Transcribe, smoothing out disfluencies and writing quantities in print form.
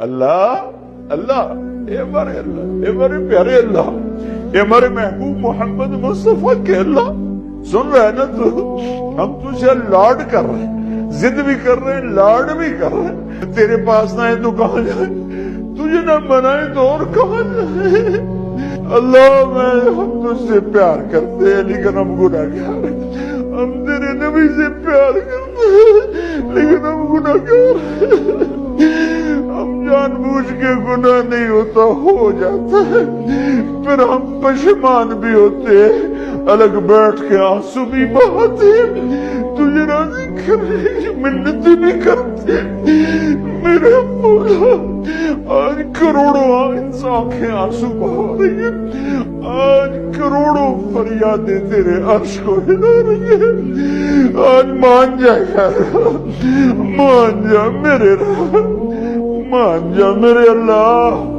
اللہ اللہ، اے ہمارے اللہ، اے ہمارے پیارے اللہ، اے ہمارے محبوب محمد مصطفیٰ کے اللہ، سن رہے نا تو؟ ہم تجھے لاڈ کر رہے ہیں، ضد بھی کر رہے ہیں، لاڈ بھی کر رہے ہیں۔ تیرے پاس نہ آئے تو کہاں جائیں، تجھے نہ منائے تو اور کہاں جائیں۔ اللہ ہم تجھ سے پیار کرتے ہیں لیکن ہم گناہگار ہیں، ہم تیرے نبی سے پیار کرتے ہیں لیکن ہم گناہگار ہیں۔ ہم جان بوجھ کے گناہ نہیں ہوتا، ہو جاتا ہے، پھر ہم پشیمان بھی ہوتے ہیں، الگ بیٹھ کے آنسو بھی بہاتے ہیں، تجھے راضی کرنے کی منتیں بھی کرتے ہیں۔ میرے مولا آج کروڑوں آنکھیں آنسو بہا رہی ہیں، آج کروڑوں فریادیں تیرے عرش کو ہلا رہی ہیں۔ آج مان جا یار، مان جا میرے رب، مان جا میرے اللہ۔